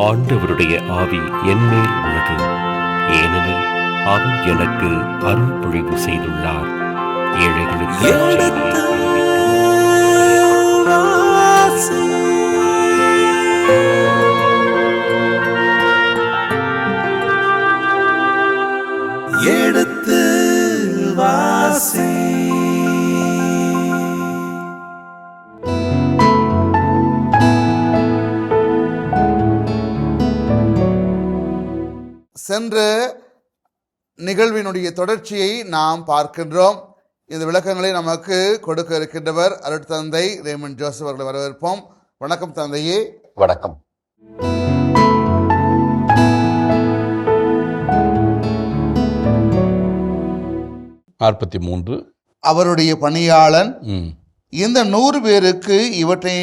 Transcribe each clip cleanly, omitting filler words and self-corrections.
ஆண்டவருடைய ஆவி என்மேல் உள்ளது, ஏனெனில் அவர் எனக்கு அருள் பொழிவு செய்துள்ளார். ஏழைகளுக்கு எடுத்து வாசி. சென்ற நிகழ்வினுடைய தொடர்ச்சியை நாம் பார்க்கின்றோம். இந்த விளக்கங்களை நமக்கு கொடுக்க இருக்கின்றவர் அருட்தந்தை ரேமண்ட் ஜோசப் அவர்களை வரவேற்போம். வணக்கம் தந்தையே. வணக்கம். அவருடைய பணியாளன் இந்த 100 பேருக்கு இவற்றை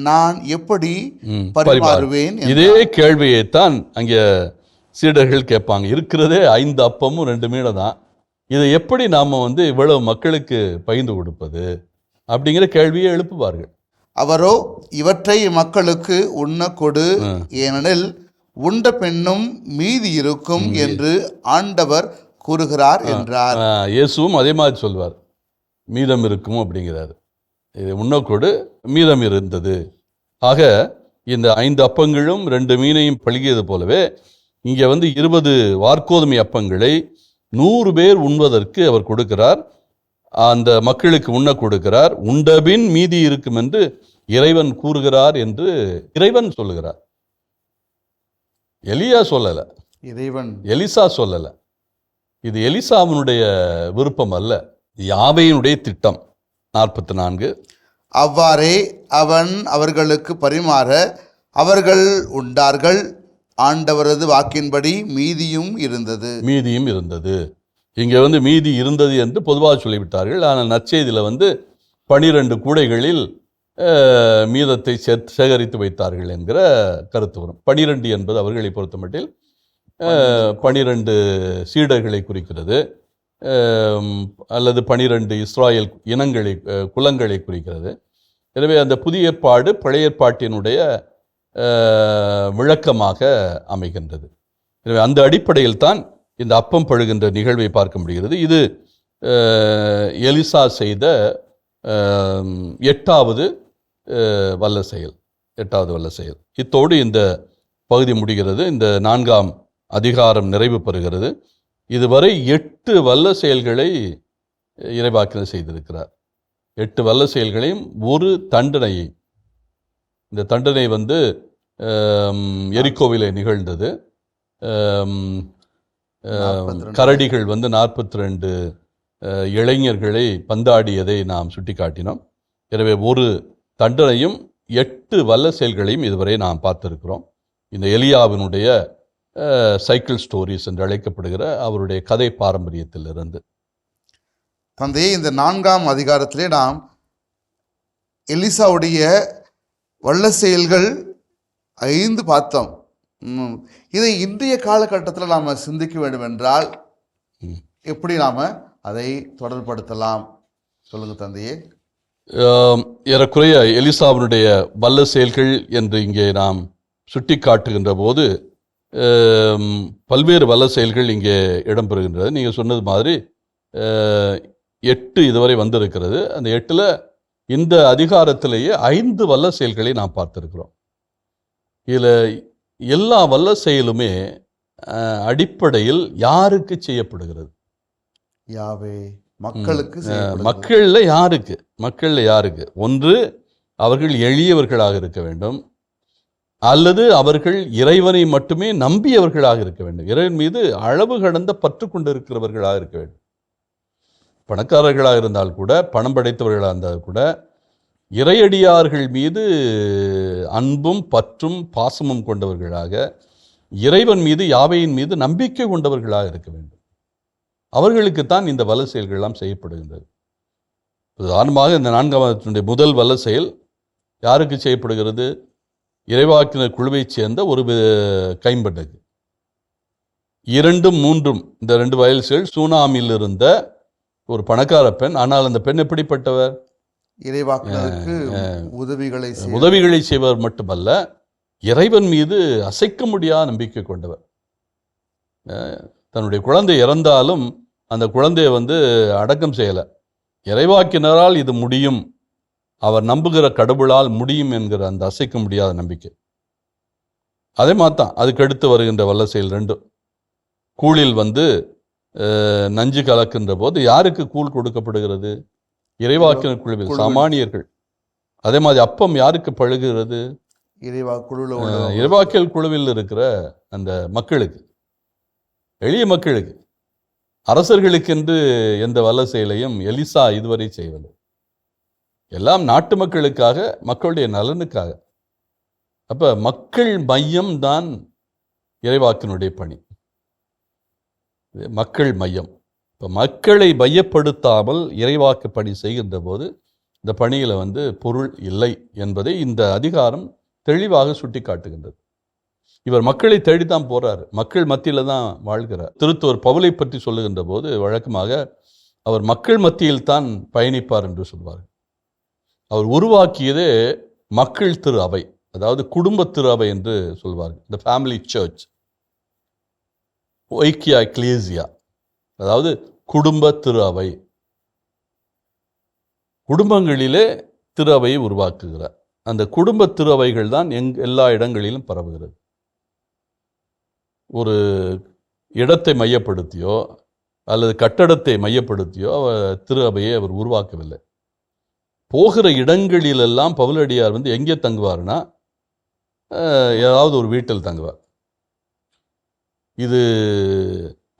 நான் எப்படி பரிமாறுவேன்? இதே கேள்வியைத்தான் அங்கே சீடர்கள் கேட்பாங்க. இருக்கிறதே 5 அப்பமும் 2 மீனும் தான். இதை எப்படி நாம் இவ்வளவு மக்களுக்கு பகிர்ந்து கொடுப்பது அப்படிங்கிற கேள்வியை எழுப்புவார்கள். அவரோ இவற்றை மக்களுக்கு உண்ண கொடு, ஏனெனில் உண்ட பெண்ணும் மீதி இருக்கும் என்று ஆண்டவர் கூறுகிறார் என்றார். இயேசுவும் அதே மாதிரி சொல்வார், மீதம் இருக்கும் அப்படிங்கிறார். இது உண்ணக்கொடு, மீதம் இருந்தது. ஆக இந்த 5 அப்பங்களும் 2 மீனையும் பழகியது போலவே இங்கே 20 வார்க்கோதுமை அப்பங்களை 100 பேர் உண்பதற்கு அவர் கொடுக்கிறார். அந்த மக்களுக்கு உண்ண கொடுக்கிறார். உண்டபின் மீதி இருக்கும் என்று இறைவன் கூறுகிறார் என்று இறைவன் சொல்லுகிறார். எலியா சொல்லல, இறைவன் எலிசா சொல்லல. இது எலிசாவினுடைய விருப்பம் அல்ல, யாவையினுடைய திட்டம். 44. அவ்வாறே அவன் அவர்களுக்கு பரிமாற அவர்கள் உண்டார்கள். ஆண்டவரது வாக்கின்படி மீதியும் இருந்தது. இங்கே மீதி இருந்தது என்று பொதுவாக சொல்லிவிட்டார்கள். ஆனால் நற்செய்தியில் 12 கூடைகளில் மீதத்தை சேகரித்து வைத்தார்கள் என்கிற கருத்து வரும். 12 என்பது அவர்களை பொறுத்த மட்டில் 12 சீடர்களை குறிக்கிறது, அல்லது 12 இஸ்ராயல் இனங்களை, குலங்களை குறிக்கிறது. எனவே அந்த புதிய ஏற்பாடு பழைய ஏற்பாட்டினுடைய விளக்கமாக அமைகின்றது. எனவே அந்த அடிப்படையில் தான் இந்த அப்பம் பழுகின்ற நிகழ்வை பார்க்க முடிகிறது. இது எலிசா செய்த 8வது வல்ல செயல். இத்தோடு இந்த பகுதி முடிகிறது. இந்த 4ஆம் அதிகாரம் நிறைவு பெறுகிறது. இதுவரை 8 வல்ல செயல்களை இறைவாக்கினர் செய்திருக்கிறார். 8 வல்ல செயல்களையும் ஒரு தண்டனையை. இந்த தண்டனை எரிக்கோவிலே நிகழ்ந்தது. கரடிகள் 42 இளைஞர்களை பந்தாடியதை நாம் சுட்டி காட்டினோம். எனவே ஒரு தண்டனையும் 8 வல்ல செயல்களையும் இதுவரை நாம் பார்த்திருக்கிறோம். இந்த எலியாவினுடைய சைக்கிள் ஸ்டோரிஸ் என்று அழைக்கப்படுகிற அவருடைய கதை பாரம்பரியத்திலிருந்து. தந்தையே, இந்த 4ஆம் அதிகாரத்திலே நாம் எலிசாவுடைய வல்ல செயல்கள் 5 பார்த்தோம். இதை இன்றைய காலகட்டத்தில் நாம் சிந்திக்க வேண்டும் என்றால் எப்படி நாம் அதை தொடர்படுத்தலாம்? சொல்லுங்க தந்தையே. ஏறக்குறைய எலிசாவினுடைய வல்ல செயல்கள் என்று இங்கே நாம் சுட்டி காட்டுகின்ற போது பல்வேறு வல்ல செயல்கள் இங்கே இடம்பெறுகின்றது. நீங்கள் சொன்னது மாதிரி 8 இதுவரை வந்திருக்கிறது. அந்த 8ல் இந்த அதிகாரத்திலேயே 5 வல்ல செயல்களை நாம் பார்த்திருக்கிறோம். இதில் எல்லா வல்ல செயலுமே அடிப்படையில் யாருக்கு செய்யப்படுகிறது? யாவே மக்களுக்கு. மக்களில் யாருக்கு? ஒன்று, அவர்கள் எளியவர்களாக இருக்க வேண்டும், அல்லது அவர்கள் இறைவனை மட்டுமே நம்பியவர்களாக இருக்க வேண்டும். இறைவன் மீது அளவு கடந்த பற்று கொண்டிருக்கிறவர்களாக இருக்க வேண்டும். பணக்காரர்களாக இருந்தால் கூட, பணம் படைத்தவர்களாக இருந்தால் கூட, இறையடியார்கள் மீது அன்பும் பற்றும் பாசமும் கொண்டவர்களாக, இறைவன் மீது, யாவையின் மீது நம்பிக்கை கொண்டவர்களாக இருக்க வேண்டும். அவர்களுக்குத்தான் இந்த வல்ல செயல்களெல்லாம் செய்யப்படுகின்றது. உதாரணமாக இந்த 4ஆம் முதல் வல்ல செயல் யாருக்கு செய்யப்படுகிறது? இறைவாக்கினர் குழுவைச் சேர்ந்த ஒரு கைம்பெண்ணுக்கு. 2, 3 இந்த 2 வயல் செயல் சூனாமில் இருந்த ஒரு பணக்கார பெண். ஆனால் அந்த பெண் எப்படிப்பட்டவர்? இறைவாக்கினருக்கு உதவிகளை செய்வர் மட்டுமல்ல, இறைவன் மீது அசைக்க முடியாத நம்பிக்கை கொண்டவர். தன்னுடைய குழந்தை இறந்தாலும் அந்த குழந்தையை அடக்கம் செய்யலை. இறைவாக்கினரால் இது முடியும், அவர் நம்புகிற கடவுளால் முடியும் என்கிற அந்த அசைக்க முடியாத நம்பிக்கை. அதே மாதிரி தான் அதுக்கு அடுத்து வருகின்ற வல்ல செயல் 2. கூழில் நஞ்சு கலக்கின்ற போது யாருக்கு கூழ் கொடுக்கப்படுகிறது? இறைவாக்கினர் குழுவில், சாமானியர்கள். அதே மாதிரி அப்பம் யாருக்கு பழுகிறது? இறைவாக்கியல் குழுவில் இருக்கிற அந்த மக்களுக்கு, எளிய மக்களுக்கு. அரசர்களுக்கென்று எந்த வல்ல செயலையும் எலிசா இதுவரை செய்வது. எல்லாம் நாட்டு மக்களுக்காக, மக்களுடைய நலனுக்காக. அப்ப மக்கள் மையம் தான் இறைவாக்கினுடைய பணி. மக்கள் மையம். இப்போ மக்களை மையப்படுத்தாமல் இறைவாக்கு பணி செய்கின்ற போது இந்த பணியில் பொருள் இல்லை என்பதை இந்த அதிகாரம் தெளிவாக சுட்டி காட்டுகின்றது. இவர் மக்களை தேடித்தான் போறாரு, மக்கள் மத்தியில் தான் வாழ்கிறார். திருத்தூதர் பவுலை பற்றி சொல்லுகின்ற போது வழக்கமாக அவர் மக்கள் மத்தியில் தான் பயணிப்பார் என்று சொல்வார். அவர் உருவாக்கியதே மக்கள் திரு அவை, அதாவது குடும்ப திரு அவை என்று சொல்வார்கள். இந்த ஃபேமிலி சர்ச், ஒய்கியா எக்லேசியா, அதாவது குடும்ப திரு அவை. குடும்பங்களிலே திரு அவையை உருவாக்குகிறார். அந்த குடும்ப திரு அவைகள் தான் எல்லா இடங்களிலும் பரவுகிறது. ஒரு இடத்தை மையப்படுத்தியோ அல்லது கட்டடத்தை மையப்படுத்தியோ திரு அவையை அவர் உருவாக்கவில்லை. போகிற இடங்களிலெல்லாம் பவுலடியார் எங்கே தங்குவார்னா ஏதாவது ஒரு வீட்டில் தங்குவார். இது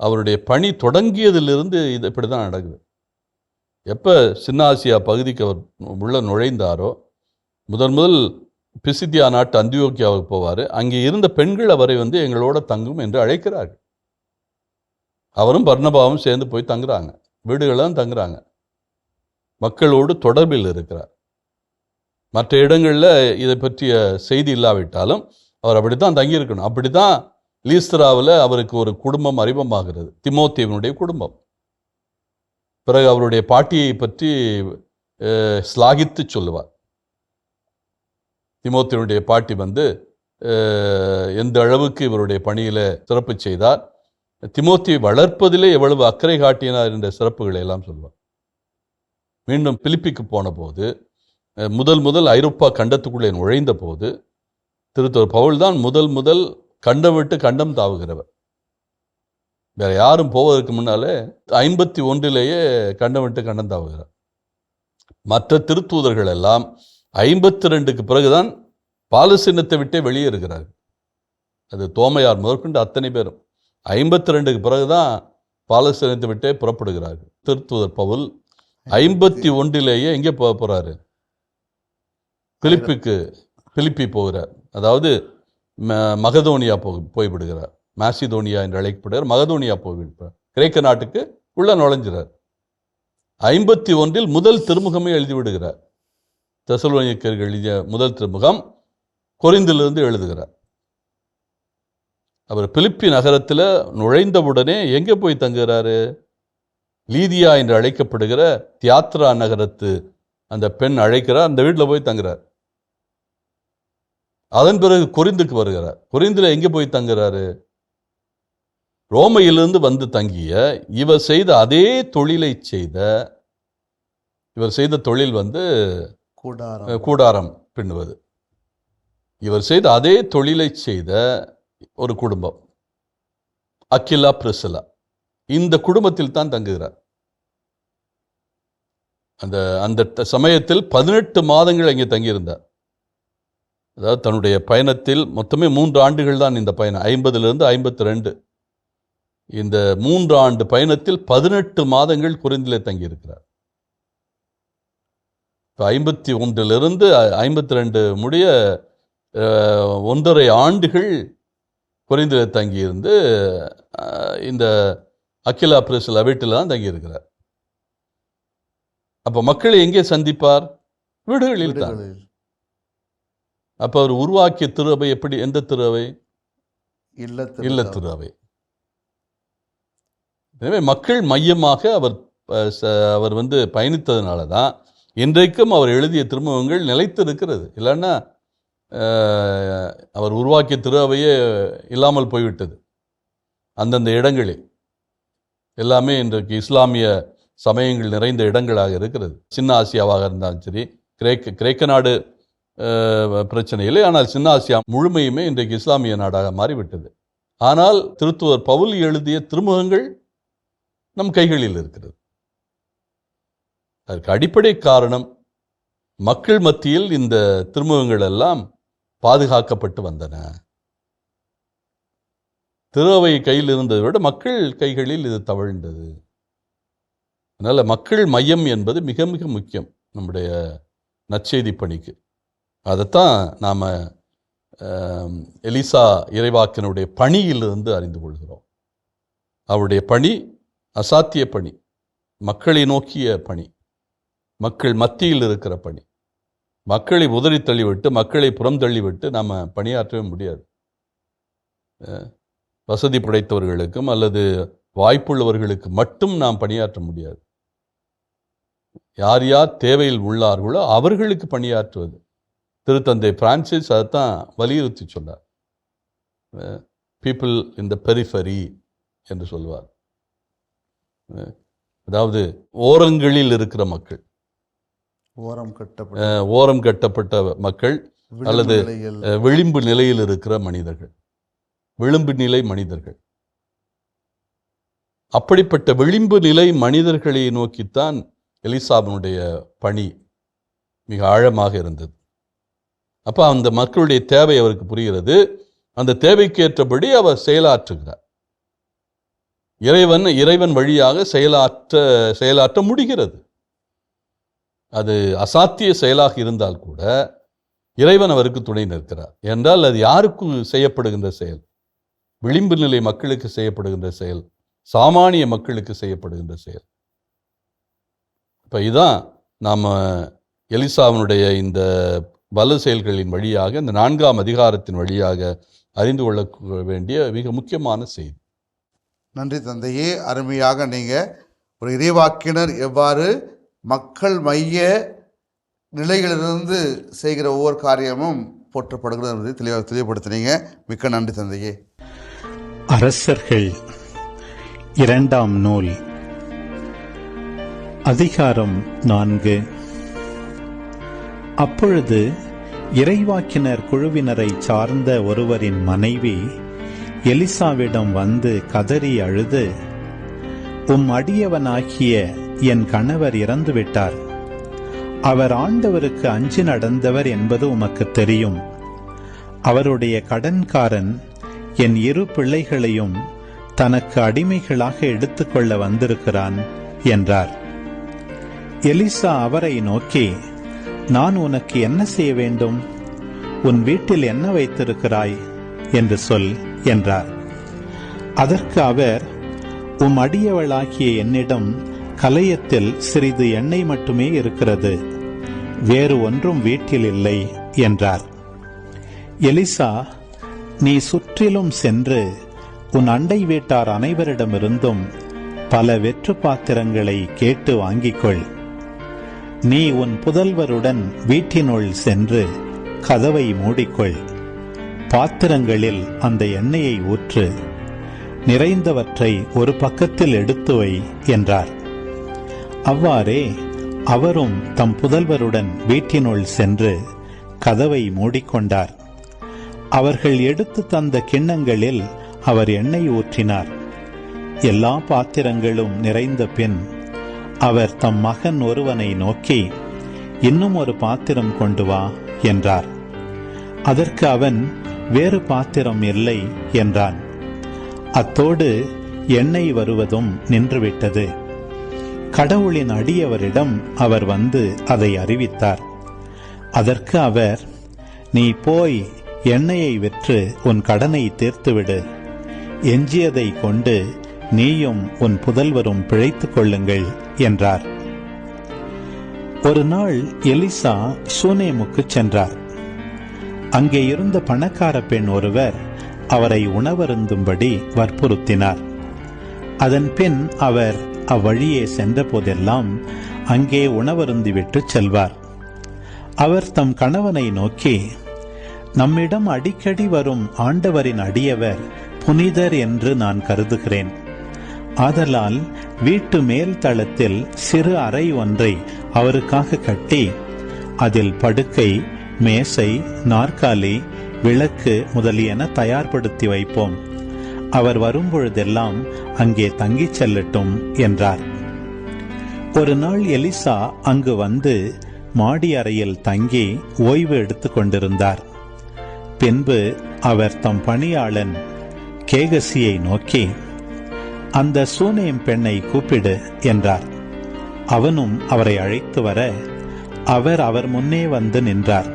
அவருடைய பணி தொடங்கியதிலிருந்து இது இப்படி தான் நடக்குது. எப்போ சின்ன ஆசியா பகுதிக்கு அவர் உள்ள நுழைந்தாரோ, முதல் பிசித்தியா நாட்டு அந்தியோக்கியாவுக்கு போவார். அங்கே இருந்த பெண்கள் அவரை எங்களோட தங்கும் என்று அழைக்கிறார்கள். அவரும் பர்னபாவும் சேர்ந்து போய் தங்குறாங்க, வீடுகளெல்லாம் தங்குறாங்க, மக்களோடு தொடர்பில் இருக்கிறார். மற்ற இடங்களில் இதை பற்றிய செய்தி இல்லாவிட்டாலும் அவர் அப்படித்தான் தங்கியிருக்கணும். அப்படித்தான் லீஸ்திராவில் அவருக்கு ஒரு குடும்பம் அறிமுகமாகிறது, தீமோத்தேயுவினுடைய குடும்பம். பிறகு அவருடைய பாட்டியை பற்றி ஸ்லாகித்து சொல்லுவார். தீமோத்தேயுடைய பாட்டி எந்த அளவுக்கு இவருடைய பணியில் சிறப்பு செய்தார், தீமோத்தேயை வளர்ப்பதிலே எவ்வளவு அக்கறை காட்டினார் என்ற சிறப்புகளை எல்லாம் சொல்வார். மீண்டும் பிலிப்பிக்கு போன போது, முதல் ஐரோப்பா கண்டத்துக்குள்ளே நுழைந்த போது, திருத்தூதர் பவுல் தான் முதல் கண்டம் விட்டு கண்டம் தாவுகிறவர். வேற யாரும் போவதற்கு முன்னாலே 51 கண்டம் விட்டு கண்டம் தாவுகிறார். மற்ற திருத்தூதர்கள் எல்லாம் 52க்கு பிறகுதான் பாலஸ்தீனத்தை விட்டே வெளியேறுகிறார்கள். அது தோமையார் முதற்கொண்டு அத்தனை பேரும் 52க்கு பிறகுதான் பாலஸ்தீனத்தை விட்டே புறப்படுகிறார்கள். திருத்தூதர் பவுல் 51 எங்கே போக போறாரு? பிலிப்பி போகிறார். அதாவது மகதோனியா போய்விடுகிறார். மாசிதோனியா என்று அழைக்கப்படுகிறார். மகதோனியா போய்விடுகிறார். கிரேக்க நாட்டுக்கு உள்ள நுழைஞ்சிறார். 51 முதல் திருமுகமே எழுதிவிடுகிறார். தெசலோனிக்கர்கள் எழுதிய முதல் திருமுகம் கொரிந்திலிருந்து எழுதுகிறார். அவர் பிலிப்பி நகரத்தில் நுழைந்தவுடனே எங்கே போய் தங்குகிறாரு? லீதியா என்று அழைக்கப்படுகிற தியாத்ரா நகரத்து அந்த பெண் அழைக்கிறார், அந்த வீட்டில் போய் தங்குறார். அதன் பிறகு கொரிந்துக்கு வருகிறார். கொரிந்தில் எங்கே போய் தங்குறாரு? ரோமையிலிருந்து தங்கிய இவர் செய்த அதே தொழிலை செய்த, இவர் செய்த தொழில் கூடாரம் பின்னுவது. இவர் செய்த அதே தொழிலை செய்த ஒரு குடும்பம், அக்கிலா பிரிசிலா, இந்த குடும்பத்தில் தான் தங்குகிறார். அந்த சமயத்தில் 18 மாதங்கள் அங்கே தங்கியிருந்தார். அதாவது தன்னுடைய பயணத்தில் மொத்தமே 3 ஆண்டுகள் தான் இந்த பயணம், 50லிருந்து 52. இந்த 3 ஆண்டு பயணத்தில் 18 மாதங்கள் கொரிந்திலே தங்கியிருக்கிறார். 51லிருந்து 52 முடிய 1.5 ஆண்டுகள் கொரிந்திலே தங்கியிருந்து இந்த அக்கிலா பிரிசிலா வீட்டில் தான் தங்கியிருக்கிறார். அப்போ மக்களை எங்கே சந்திப்பார்? வீடுகளில் தான். அப்போ அவர் உருவாக்கிய திருவை எப்படி? எந்த திருவை? இல்ல திருவை. எனவே மக்கள் மையமாக அவர் பயணித்ததுனால தான் இன்றைக்கும் அவர் எழுதிய திருமுகங்கள் நிலைத்து இருக்கிறது. இல்லைன்னா அவர் உருவாக்கிய திரு அவையே இல்லாமல் போய்விட்டது. அந்தந்த இடங்களில் எல்லாமே இன்றைக்கு இஸ்லாமிய சமயங்கள் நிறைந்த இடங்களாக இருக்கிறது. சின்ன ஆசியாவாக இருந்தாலும் சரி, கிரேக்க நாடு பிரச்சனை இல்லை, ஆனால் சின்ன ஆசியா முழுமையுமே இன்றைக்கு இஸ்லாமிய நாடாக மாறிவிட்டது. ஆனால் திருத்துவர் பவுல் எழுதிய திருமுகங்கள் நம் கைகளில் இருக்கிறது. அதற்கு அடிப்படை காரணம் மக்கள் மத்தியில் இந்த திருமுகங்கள் எல்லாம் பாதுகாக்கப்பட்டு வந்தன. திரு அவை கையில் இருந்ததை விட மக்கள் கைகளில் இது தவழ்ந்தது. அதனால் மக்கள் மையம் என்பது மிக மிக முக்கியம் நம்முடைய நற்செய்தி பணிக்கு. அதைத்தான் நாம் எலிசா இறைவாக்கினுடைய பணியிலிருந்து அறிந்து கொள்கிறோம். அவருடைய பணி அசாத்திய பணி, மக்களை நோக்கிய பணி, மக்கள் மத்தியில் இருக்கிற பணி. மக்களை உதறி தள்ளிவிட்டு, மக்களை புறம் தள்ளிவிட்டு நாம் பணியாற்றவே முடியாது. வசதி படைத்தவர்களுக்கும் அல்லது வாய்ப்புள்ளவர்களுக்கு மட்டும் நாம் பணியாற்ற முடியாது. யார் யார் தேவையில் உள்ளார்களோ அவர்களுக்கு பணியாற்றுவது. திருத்தந்தை பிரான்சிஸ் அதைத்தான் வலியுறுத்தி சொன்னார். பீப்புள் இன் த பெரிஃபரி என்று சொல்வார். அதாவது ஓரங்களில் இருக்கிற மக்கள், ஓரம் கட்டப்பட்ட மக்கள் அல்லது விளிம்பு நிலையில் இருக்கிற மனிதர்கள், விளிம்பு நிலை மனிதர்கள். அப்படிப்பட்ட விளிம்பு நிலை மனிதர்களை நோக்கித்தான் எலிசாவினுடைய பணி மிக ஆழமாக இருந்தது. அப்போ அந்த மக்களுடைய தேவை அவருக்கு புரிகிறது. அந்த தேவைக்கு ஏற்றபடி அவர் செயலாற்றுகிறார். இறைவன் வழியாக செயலாற்ற முடிகிறது. அது அசாத்திய செயலாக இருந்தால் கூட இறைவன் அவருக்கு துணை நிற்கிறார். என்றால் அது யாருக்கு செய்யப்படுகின்ற செயல்? விளிம்பு நிலை மக்களுக்கு செய்யப்படுகின்ற செயல், சாமானிய மக்களுக்கு செய்யப்படுகின்ற செயல். இப்போ இதுதான் நாம் எலிசாவினுடைய இந்த வலு செயல்களின் வழியாக, இந்த 4ஆம் அதிகாரத்தின் வழியாக அறிந்து கொள்ள வேண்டிய மிக முக்கியமான செய்தி. நன்றி தந்தையே. அருமையாக நீங்கள் ஒரு இறைவாக்கினர் எவ்வாறு மக்கள் மைய நிலைகளிலிருந்து செய்கிற ஒவ்வொரு காரியமும் போற்றப்படுகிறது என்பதை தெளிவுபடுத்தினீங்க. மிக்க நன்றி தந்தையே. அரசர்கள் 2ஆம் நூல், அதிகாரம் 4. அப்பொழுது இறைவாக்கினர் குழுவினரை சார்ந்த ஒருவரின் மனைவி எலிசாவிடம் வந்து கதறி அழுது, உம் அடியவனாகிய என் கணவர் இறந்துவிட்டார். அவர் ஆண்டவருக்கு அஞ்சி நடந்தவர் என்பது உமக்கு தெரியும். அவருடைய கடன்காரன் என் 2 பிள்ளைகளையும் தனக்கு அடிமைகளாக எடுத்துக்கொள்ள வந்திருக்கிறான் என்றார். எலிசா அவரை நோக்கி, நான் உனக்கு என்ன செய்ய வேண்டும்? உன் வீட்டில் என்ன வைத்திருக்கிறாய் என்று சொல் என்றார். அதற்கு அவர், உம் அடியவளாகிய என்னிடம் கலயத்தில் சிறிது எண்ணெய் மட்டுமே இருக்கிறது, வேறு ஒன்றும் வீட்டில் இல்லை என்றார். எலிசா, நீ சுற்றிலும் சென்று உன் அண்டை வீட்டார் அனைவரிடமிருந்தும் பல வெற்று பாத்திரங்களை கேட்டு வாங்கிக்கொள். நீ உன் புதல்வருடன் வீட்டினுள் சென்று கதவை மூடிக்கொள். பாத்திரங்களில் அந்த எண்ணெயை ஊற்று, நிறைந்தவற்றை ஒரு பக்கத்தில் எடுத்து வை என்றார். அவ்வாறே அவரும் தம் புதல்வருடன் வீட்டினுள் சென்று கதவை மூடிக்கொண்டார். அவர்கள் எடுத்து தந்த கிண்ணங்களில் அவர் எண்ணெய் ஊற்றினார். எல்லா பாத்திரங்களும் நிறைந்த பின் அவர் தம் மகன் ஒருவனை நோக்கி, இன்னும் ஒரு பாத்திரம் கொண்டு வா என்றார். அதற்கு அவன், வேறு பாத்திரம் இல்லை என்றான். அத்தோடு எண்ணெய் வருவதும் நின்றுவிட்டது. கடவுளின் அடியவரிடம் அவர் வந்து அதை அறிவித்தார். அதற்கு அவர், நீ போய் எண்ணெயை விற்று உன் கடனை தீர்த்துவிடு, எஞ்சியதை கொண்டு நீயும் உன் புதல்வரும் பிழைத்துக் கொள்ளுங்கள் என்றார். ஒரு நாள் எலிசா சூனேமுக்கு சென்றார். அங்கே இருந்த பணக்கார பெண் ஒருவர் அவரை உணவருந்தும்படி வற்புறுத்தினார். அதன் பின் அவர் அவ்வழியே சென்ற போதெல்லாம் அங்கே உணவருந்திவிட்டு செல்வார். அவர் தம் கணவனை நோக்கி, நம்மிடம் அடிக்கடி வரும் ஆண்டவரின் அடியவர் புனிதர் என்று நான் கருதுகிறேன். ஆதலால் வீட்டு மேல் தளத்தில் சிறு அறை ஒன்றை அவருக்காக கட்டி அதில் படுக்கை, மேசை, நாற்காலி, விளக்கு முதலியன தயார்படுத்தி வைப்போம். அவர் வரும்பொழுதெல்லாம் அங்கே தங்கிச் செல்லட்டும் என்றார். ஒரு நாள் எலிசா அங்கு வந்து மாடி அறையில் தங்கி ஓய்வு எடுத்துக் கொண்டிருந்தார். பின்பு அவர் தம் பணியாளன் கேகசியை நோக்கி, அந்த சூனேம் பெண்ணை கூப்பிடு என்றார். அவனும் அவரை அழைத்து வர அவர் அவர் முன்னே வந்து நின்றார்.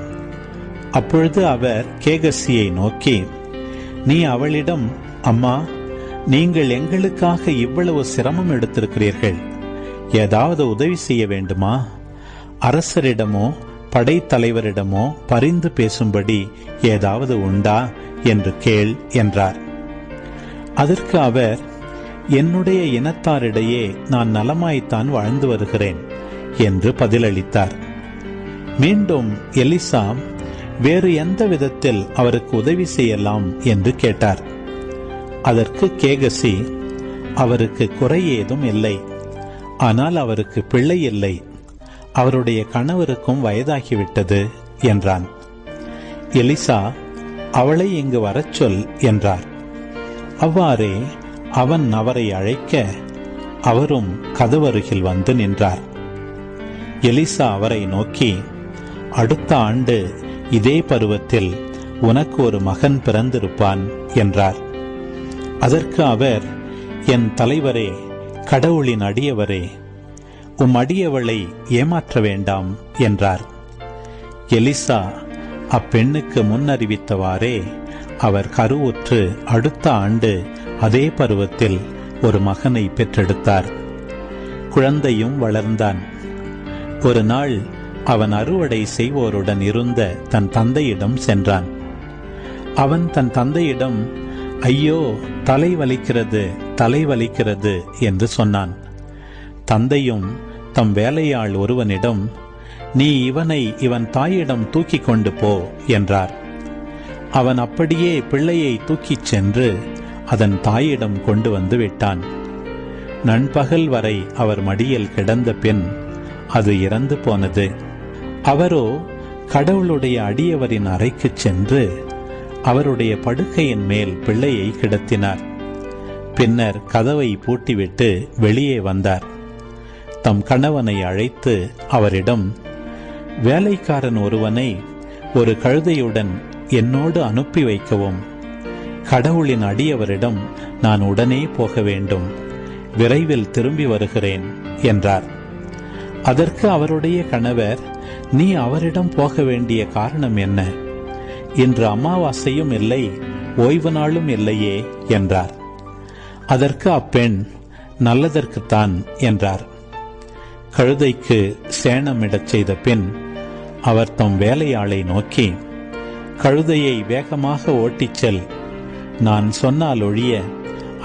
அப்பொழுது அவர் கேகசியை நோக்கி, நீ அவளிடம், அம்மா, நீங்கள் எங்களுக்காக இவ்வளவு சிரமம் எடுத்திருக்கிறீர்கள், ஏதாவது உதவி செய்ய வேண்டுமா? அரசரிடமோ படைத்தலைவரிடமோ பரிந்து பேசும்படி ஏதாவது உண்டா என்று கேள் என்றார். அதற்கு அவர், என்னுடைய இனத்தாரிடையே நான் நலமாய்த்தான் வாழ்ந்து வருகிறேன் என்று பதிலளித்தார். மீண்டும் எலிசா வேறு எந்த விதத்தில் அவருக்கு உதவி செய்யலாம் என்று கேட்டார். அதற்கு கேகசி, அவருக்கு குறை ஏதும் இல்லை, ஆனால் அவருக்கு பிள்ளை இல்லை, அவருடைய கணவருக்கும் வயதாகிவிட்டது என்றான். எலிசா, அவளை இங்கு வரச் சொல் என்றார். அவ்வாறே அவன் அவரை அழைக்க அவரும் கதவருகில் வந்து நின்றார். எலிசா அவரை நோக்கி, அடுத்த ஆண்டு இதே பருவத்தில் உனக்கு ஒரு மகன் பிறந்திருப்பான் என்றார். அதற்கு அவர், என் தலைவரே, கடவுளின் அடியவரே, உம் அடியவளை ஏமாற்ற வேண்டாம் என்றார். எலிசா அப்பெண்ணுக்கு முன்னறிவித்தவாறே அவர் கருவுற்று அடுத்த ஆண்டு அதே பருவத்தில் ஒரு மகனை பெற்றெடுத்தார். குழந்தையும் வளர்ந்தான். ஒரு நாள் அவன் அறுவடை செய்வோருடன் இருந்த தன் தந்தையிடம் சென்றான். அவன் தன் தந்தையிடம், ஐயோ, தலை வலிக்கிறது, தலை வலிக்கிறது என்று சொன்னான். தந்தையும் தம் வேலையாள் ஒருவனிடம், நீ இவனை இவன் தாயிடம் தூக்கி கொண்டு போ என்றார். அவன் அப்படியே பிள்ளையை தூக்கிச் சென்று அதன் தாயிடம் கொண்டு வந்து விட்டான். நண்பகல் வரை அவர் மடியில் கிடந்த பின் அது இறந்து போனது. அவரோ கடவுளுடைய அடியவரின் அறைக்கு சென்று அவருடைய படுக்கையின் மேல் பிள்ளையை கிடத்தினார். பின்னர் கதவை பூட்டிவிட்டு வெளியே வந்தார். தம் கணவனை அழைத்து அவரிடம், வேலைக்காரன் ஒருவனை ஒரு கழுதையுடன் என்னோடு அனுப்பி வைக்கவும், கடவுளின் அடியவரிடம் நான் உடனே போக வேண்டும், விரைவில் திரும்பி வருகிறேன் என்றார். அதற்கு அவருடைய கணவர், நீ அவரிடம் போக வேண்டிய காரணம் என்ன? இன்று அமாவாசையும் இல்லை, ஓய்வு நாளும் இல்லையே என்றார். அதற்கு அப்பெண், நல்லதற்குத்தான் என்றார். கழுதைக்கு சேணமிடச் செய்த பின் அவர் தம் வேலையாளை நோக்கி, கழுதையை வேகமாக ஓட்டிச் செல், நான் சொன்னால் ஒழிய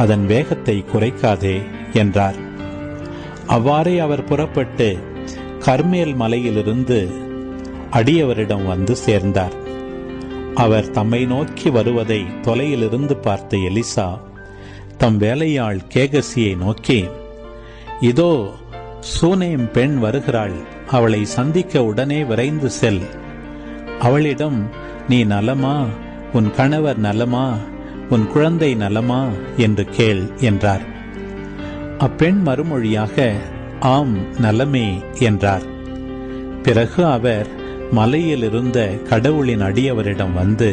அதன் வேகத்தை குறைக்காதே என்றார். அவ்வாறே அவர் புறப்பட்டு கர்மேல் மலையிலிருந்து அடியவரிடம் வந்து சேர்ந்தார். அவர் தம்மை நோக்கி வருவதை தொலையிலிருந்து பார்த்த எலிசா தம் வேலையாள் கேகசியை நோக்கி, இதோ சூனேம் பெண் வருகிறாள், அவளை சந்திக்க உடனே விரைந்து செல். அவளிடம், நீ நலமா, உன் கணவர் நலமா, உன் குழந்தை நலமா என்று கேள் என்றார். அப்பெண் மறுமொழியாக, ஆம், நலமே என்றார். பிறகு அவர் மலையில் இருந்த கடவுளின் அடியவரிடம் வந்து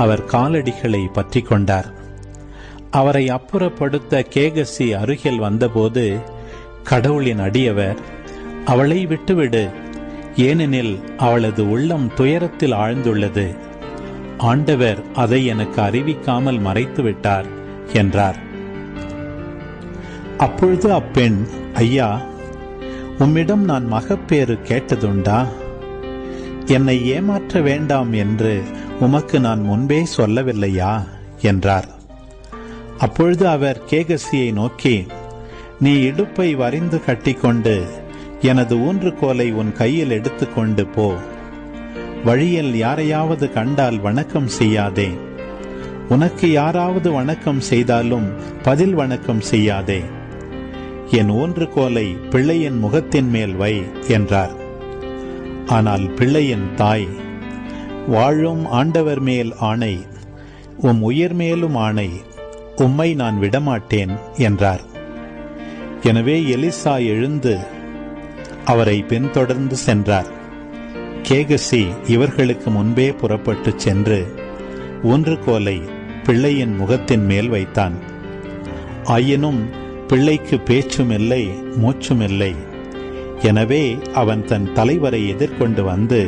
அவர் காலடிகளை பற்றி கொண்டார். அவரை அப்புறப்படுத்த கேகசி அருகில் வந்தபோது கடவுளின் அடியவர், அவளை விட்டுவிடு, ஏனெனில் அவளது உள்ளம் துயரத்தில் ஆழ்ந்துள்ளது, ஆண்டவர் அதை எனக்கு அறிவிக்காமல் மறைத்துவிட்டார் என்றார். அப்பொழுது அப்பெண், ஐயா, உம்மிடம் நான் மகப்பேறு கேட்டதுண்டா? என்னை ஏமாற்ற வேண்டாம் என்று உமக்கு நான் முன்பே சொல்லவில்லையா என்றார். அப்பொழுது அவர் கேகசியை நோக்கி, நீ இடுப்பை வரிந்து கட்டிக்கொண்டு எனது ஊன்றுகோலை உன் கையில் எடுத்துக்கொண்டு போ. வழியில் யாரையாவது கண்டால் வணக்கம் செய்யாதே. உனக்கு யாராவது வணக்கம் செய்தாலும் பதில் வணக்கம் செய்யாதே. என் ஊன்றுகோலை பிள்ளையின் முகத்தின் மேல் வை என்றார். ஆனால் பிள்ளையின் தாய், வாழும் ஆண்டவர் மேல் ஆணை, உம் உயிர் மேலும் ஆணை, உம்மை நான் விடமாட்டேன் என்றார். எனவே எலிசா எழுந்து அவரை பின்தொடர்ந்து சென்றார். கேகசி இவர்களுக்கு முன்பே புறப்பட்டு சென்று ஊன்றுகோலை பிள்ளையின் முகத்தின் மேல் வைத்தான். ஆயினும் பிள்ளைக்கு பேச்சும் இல்லை, மூச்சும் இல்லை. எனவே அவன் தன் தலைவரை எதிர்கொண்டு வந்து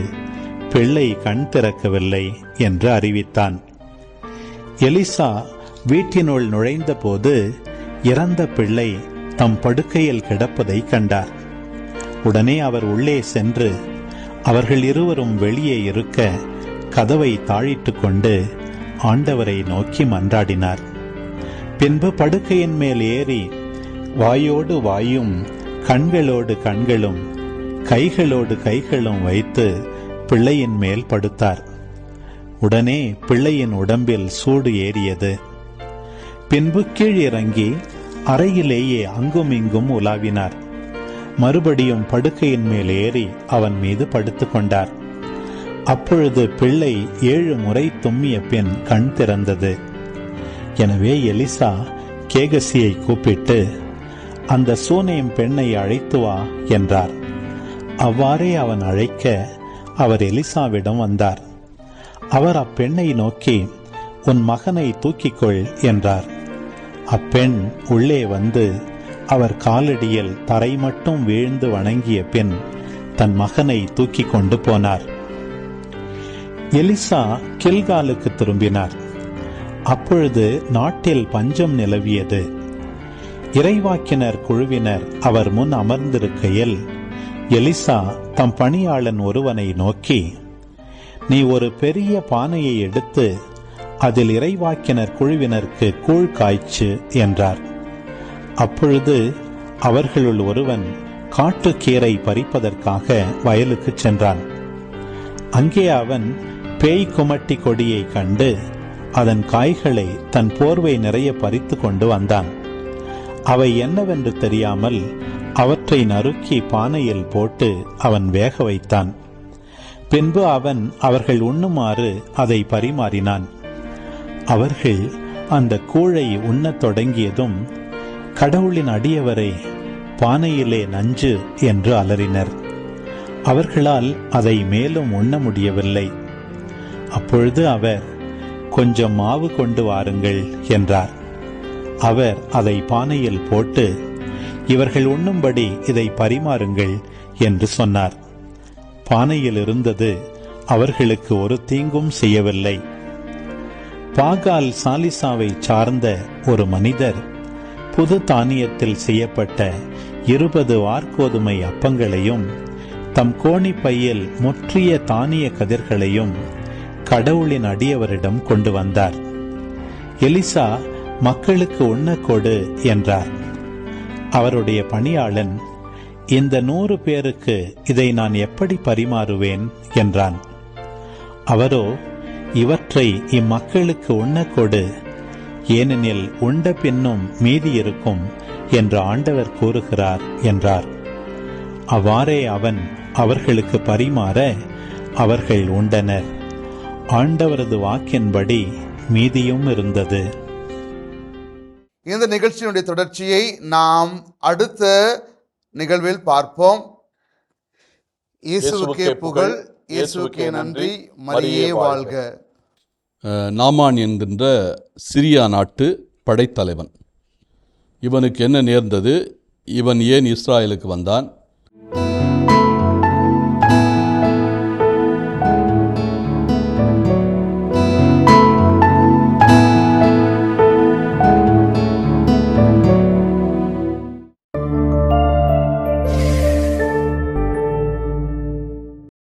பிள்ளை கண் திறக்கவில்லை என்று அறிவித்தான். எலிசா வீட்டினுள் நுழைந்த போது இறந்த பிள்ளை தம் படுக்கையில் கிடப்பதை கண்டார். உடனே அவர் உள்ளே சென்று அவர்கள் இருவரும் வெளியே இருக்க கதவை தாழிட்டு கொண்டு ஆண்டவரை நோக்கி மன்றாடினார். பின்பு படுக்கையின் மேல் ஏறி வாயோடு வாயும் கண்களோடு கண்களும் கைகளோடு கைகளும் வைத்து பிள்ளையின் மேல் படுத்தார். உடனே பிள்ளையின் உடம்பில் சூடு ஏறியது. பின்பு கீழ் இறங்கி அறையிலேயே அங்கும் இங்கும் உலாவினார். மறுபடியும் படுக்கையின் மேல் ஏறி அவன் மீது படுத்துக் கொண்டார். அப்பொழுது பிள்ளை 7 முறை தும்மிய பின் கண் திறந்தது. எனவே எலிசா கேகசியை கூப்பிட்டு, அந்த சூனேம் பெண்ணை அழைத்து வா என்றார். அவ்வாறே அவன் அழைக்க அவர் எலிசாவிடம் வந்தார். அவர் அப்பெண்ணை நோக்கி, உன் மகனை தூக்கிக்கொள் என்றார். அப்பெண் உள்ளே வந்து அவர் காலடியில் தரை மட்டும் வீழ்ந்து வணங்கிய பின் தன் மகனை தூக்கி கொண்டு போனார். எலிசா கில்காலுக்கு திரும்பினார். அப்பொழுது நாட்டில் பஞ்சம் நிலவியது. இறைவாக்கினர் குழுவினர் அவர் முன் அமர்ந்திருக்கையில் எலிசா தம் பணியாளன் ஒருவனை நோக்கி, நீ ஒரு பெரிய பானையை எடுத்து அதில் இறைவாக்கினர் குழுவினருக்கு கூழ் காய்ச்சு என்றார். அப்பொழுது அவர்களுள் ஒருவன் காட்டுக்கீரை பறிப்பதற்காக வயலுக்கு சென்றான். அங்கே அவன் பேய் குமட்டி கொடியை கண்டு அதன் காய்களை தன் போர்வை நிறைய பறித்து கொண்டு வந்தான். அவை என்னவென்று தெரியாமல் அவற்றை நறுக்கி பானையில் போட்டு அவன் வேக வைத்தான். பின்பு அவன் அவர்கள் உண்ணுமாறு அதை பரிமாறினான். அவர்கள் அந்த கூழை உண்ணத் தொடங்கியதும், கடவுளின் அடியவரை, பானையிலே நஞ்சு என்று அலறினர். அவர்களால் அதை மேலும் உண்ண முடியவில்லை. அப்பொழுது அவர், கொஞ்சம் மாவு கொண்டு வாருங்கள் என்றார். அவர் அதை பானையில் போட்டு, இவர்கள் உண்ணும்படி இதை பரிமாறுங்கள் என்று சொன்னார். பானையில் இருந்தது அவர்களுக்கு ஒரு தீங்கும் செய்யவில்லை. பாகால் சாலிசாவை சார்ந்த ஒரு மனிதர் புது தானியத்தில் செய்யப்பட்ட 20 வார்கோதுமை அப்பங்களையும் தம் கோணி பையில் முற்றிய தானிய கதிர்களையும் கடவுளின் அடியவரிடம் கொண்டு வந்தார். எலிசா மக்களுக்கு உண்ணக்கொடு என்றார். அவருடைய பணியாளன், இந்த 100 பேருக்கு இதை நான் எப்படி பரிமாறுவேன் என்றான். அவரோ, இவற்றை இம்மக்களுக்கு உண்ணக்கொடு, ஏனெனில் உண்ட பின்னும் மீதி இருக்கும் என்று ஆண்டவர் கூறுகிறார் என்றார். அவ்வாறே அவன் அவர்களுக்கு பரிமாற அவர்கள் உண்டனர். ஆண்டவரது வாக்கின்படி மீதியும் இருந்தது. இந்த நிகழ்ச்சியினுடைய தொடர்ச்சியை நாம் அடுத்த நிகழ்வில் பார்ப்போம். இயேசுவுக்கே புகழ், இயேசுவுக்கே நன்றி, மரியே வாழ்க. நாமான் என்கின்ற சிரியா நாட்டு படைத்தலைவன். இவனுக்கு என்ன நேர்ந்தது? இவன் ஏன் இஸ்ராயலுக்கு வந்தான்?